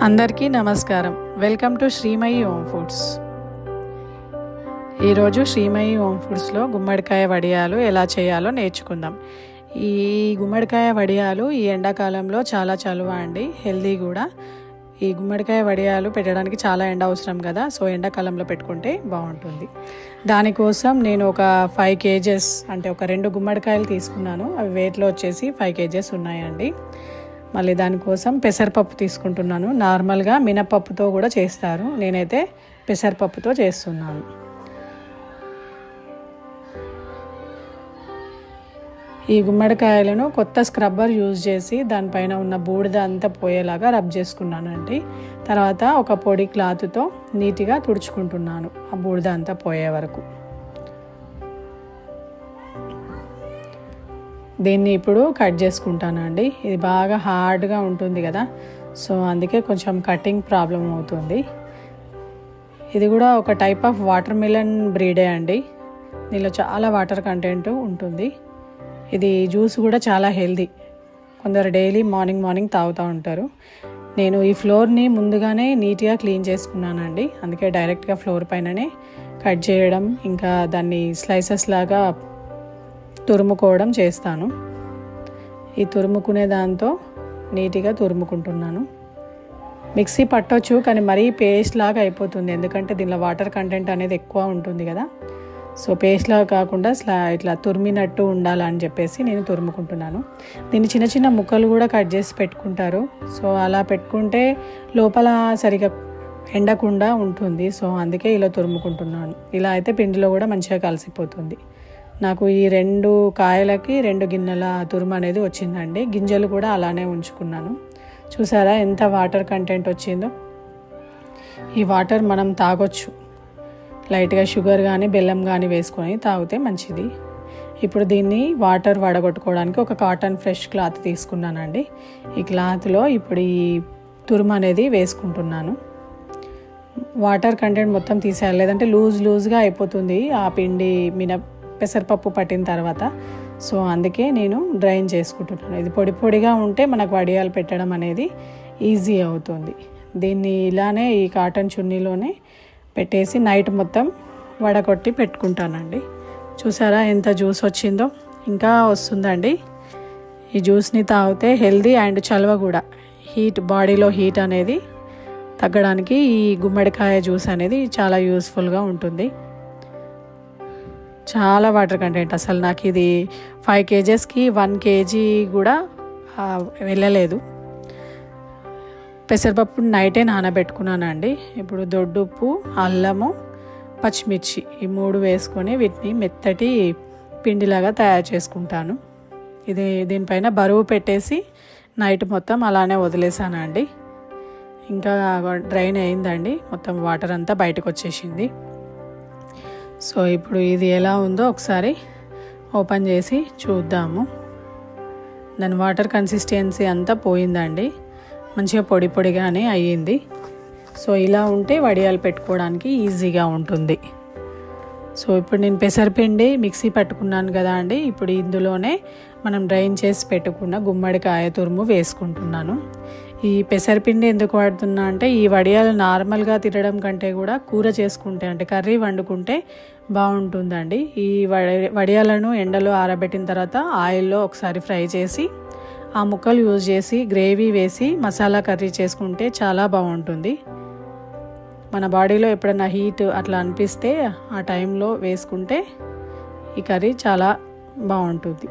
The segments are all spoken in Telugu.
అందరికీ నమస్కారం. Welcome to Srimayi home foods. ఈరోజు శ్రీమయి హోమ్ ఫుడ్స్లో గుమ్మడికాయ వడియాలు ఎలా చేయాలో నేర్చుకుందాం. ఈ గుమ్మడికాయ వడియాలు ఈ ఎండాకాలంలో చాలా చలువ అండి, హెల్దీ కూడా. ఈ గుమ్మడికాయ వడియాలు పెట్టడానికి చాలా ఎండ అవసరం కదా, సో ఎండాకాలంలో పెట్టుకుంటే బాగుంటుంది. దానికోసం నేను ఒక 5 kgs అంటే ఒక 2 గుమ్మడికాయలు తీసుకున్నాను. అవి వెయిట్లో వచ్చేసి 5 kgs ఉన్నాయండి. మళ్ళీ దానికోసం పెసరపప్పు తీసుకుంటున్నాను. నార్మల్గా మినపప్పుతో కూడా చేస్తారు, నేనైతే పెసరపప్పుతో చేస్తున్నాను. ఈ గుమ్మడికాయలను కొత్త స్క్రబ్బర్ యూజ్ చేసి దానిపైన ఉన్న బూడిద అంతా పోయేలాగా రబ్ చేసుకున్నానండి. తర్వాత ఒక పొడి క్లాత్తో నీట్గా తుడుచుకుంటున్నాను ఆ బూడిద అంతా పోయే వరకు. దీన్ని ఇప్పుడు కట్ చేసుకుంటానండి. ఇది బాగా హార్డ్గా ఉంటుంది కదా, సో అందుకే కొంచెం కటింగ్ ప్రాబ్లం అవుతుంది. ఇది కూడా ఒక టైప్ ఆఫ్ వాటర్ మిలన్ బ్రీడే అండి. దీనిలో చాలా వాటర్ కంటెంట్ ఉంటుంది. ఇది జ్యూస్ కూడా చాలా హెల్దీ. కొందరు డైలీ మార్నింగ్ తాగుతూ ఉంటారు. నేను ఈ ఫ్లోర్ని ముందుగానే నీట్గా క్లీన్ చేసుకున్నానండి, అందుకే డైరెక్ట్గా ఫ్లోర్ పైననే కట్ చేయడం, ఇంకా దాన్ని స్లైసెస్ లాగా తురుముకోవడం చేస్తాను. ఈ తురుముకునే దాంతో నీట్గా తురుముకుంటున్నాను. మిక్సీ పట్టొచ్చు, కానీ మరీ పేస్ట్ లాగా అయిపోతుంది, ఎందుకంటే దీనిలో వాటర్ కంటెంట్ అనేది ఎక్కువ ఉంటుంది కదా. సో పేస్ట్ లాగా కాకుండా ఇట్లా తురిమినట్టు ఉండాలని చెప్పేసి నేను తురుముకుంటున్నాను. దీన్ని చిన్న చిన్న ముక్కలు కూడా కట్ చేసి పెట్టుకుంటారు. సో అలా పెట్టుకుంటే లోపల సరిగా ఎండకుండా ఉంటుంది. సో అందుకే ఇలా తురుముకుంటున్నాను. ఇలా అయితే పిండిలో కూడా మంచిగా కలిసిపోతుంది. నాకు ఈ 2 కాయలకి 2 గిన్నెల తురుము అనేది వచ్చిందండి. గింజలు కూడా అలానే ఉంచుకున్నాను. చూసారా ఎంత వాటర్ కంటెంట్ వచ్చిందో. ఈ వాటర్ మనం తాగొచ్చు, లైట్గా షుగర్ కానీ బెల్లం కానీ వేసుకొని తాగితే మంచిది. ఇప్పుడు దీన్ని వాటర్ వడగొట్టుకోవడానికి ఒక కాటన్ ఫ్రెష్ క్లాత్ తీసుకున్నానండి. ఈ క్లాత్లో ఇప్పుడు ఈ తురుము అనేది వేసుకుంటున్నాను. వాటర్ కంటెంట్ మొత్తం తీసేయాలి, లేదంటే లూజ్గా అయిపోతుంది ఆ పిండి పెసరపప్పు పట్టిన తర్వాత. సో అందుకే నేను డ్రైన్ చేసుకుంటున్నాను. ఇది పొడిగా ఉంటే మనకు వడియాలు పెట్టడం అనేది ఈజీ అవుతుంది. దీన్ని ఇలానే ఈ కాటన్ చున్నీలోనే పెట్టేసి నైట్ మొత్తం వడగొట్టి పెట్టుకుంటానండి. చూసారా ఎంత జ్యూస్ వచ్చిందో, ఇంకా వస్తుందండి. ఈ జ్యూస్ని తాగితే హెల్దీ అండ్ చలువ కూడా. బాడీలో హీట్ అనేది తగ్గడానికి ఈ గుమ్మడికాయ జ్యూస్ అనేది చాలా యూస్ఫుల్గా ఉంటుంది. చాలా వాటర్ కంటెంట్, అసలు నాకు ఇది 5 kgsకి 1 kg కూడా వెళ్ళలేదు. పెసరపప్పు నైటే నానబెట్టుకున్నానండి. ఇప్పుడు దొడ్డుప్పు, అల్లము, పచ్చిమిర్చి ఈ 3 వేసుకొని వీటిని మెత్తటి పిండిలాగా తయారు చేసుకుంటాను. దీనిపైన బరువు పెట్టేసి నైట్ మొత్తం అలానే వదిలేసానండి. ఇంకా డ్రైన్ అయిందండి, మొత్తం వాటర్ అంతా బయటకు వచ్చేసింది. సో ఇప్పుడు ఇది ఎలా ఉందో ఒకసారి ఓపెన్ చేసి చూద్దాము. దాని వాటర్ కన్సిస్టెన్సీ అంతా పోయిందండి, మంచిగా పొడిగానే అయ్యింది. సో ఇలా ఉంటే వడియాలు పెట్టుకోవడానికి ఈజీగా ఉంటుంది. సో ఇప్పుడు నేను పెసరపిండి మిక్సీ పట్టుకున్నాను కదా అండి. ఇప్పుడు ఇందులోనే మనం డ్రైన్ చేసి పెట్టుకున్న గుమ్మడికాయ తురుము వేసుకుంటున్నాను. ఈ పెసరపిండి ఎందుకు వాడుతున్నా అంటే, ఈ వడియాలు నార్మల్గా తినడం కంటే కూడా కూర చేసుకుంటే అంటే కర్రీ వండుకుంటే బాగుంటుందండి. ఈ వడియాలను ఎండలో ఆరబెట్టిన తర్వాత ఆయిల్లో ఒకసారి ఫ్రై చేసి ఆ ముక్కలు యూజ్ చేసి గ్రేవీ వేసి మసాలా కర్రీ చేసుకుంటే చాలా బాగుంటుంది. మన బాడీలో ఎప్పుడైనా హీట్ అట్లా అనిపిస్తే ఆ టైంలో వేసుకుంటే ఈ కర్రీ చాలా బాగుంటుంది.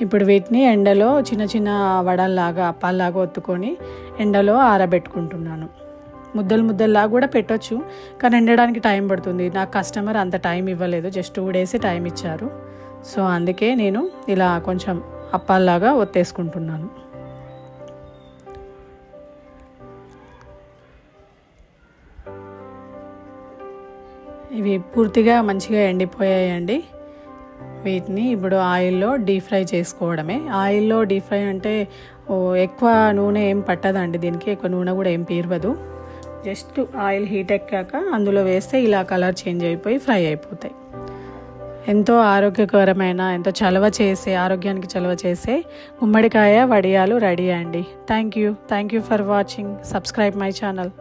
ఇప్పుడు వీటిని ఎండలో చిన్న చిన్న వడల్లాగా అప్పాల్లాగా ఒత్తుకొని ఎండలో ఆరబెట్టుకుంటున్నాను. ముద్దల్లాగా కూడా పెట్టొచ్చు, కానీ ఎండడానికి టైం పడుతుంది. నాకు కస్టమర్ అంత టైం ఇవ్వలేదు, జస్ట్ 2 days టైం ఇచ్చారు. సో అందుకే నేను ఇలా కొంచెం అప్పాల్లాగా ఒత్తేసుకుంటున్నాను. ఇవి పూర్తిగా మంచిగా ఎండిపోయాయండి. వీటిని ఇప్పుడు ఆయిల్లో డీప్ ఫ్రై చేసుకోవడమే. ఆయిల్లో డీప్ ఫ్రై అంటే ఎక్కువ నూనె ఏం పట్టదండి, దీనికి ఎక్కువ నూనె కూడా ఏం పీరవదు. జస్ట్ ఆయిల్ హీట్ ఎక్కాక అందులో వేస్తే ఇలా కలర్ చేంజ్ అయిపోయి ఫ్రై అయిపోతాయి. ఎంతో ఆరోగ్యకరమైన, ఎంతో ఆరోగ్యానికి చలవ చేసే గుమ్మడికాయ వడియాలు రెడీ అండి. Thank you for watching. Subscribe my channel.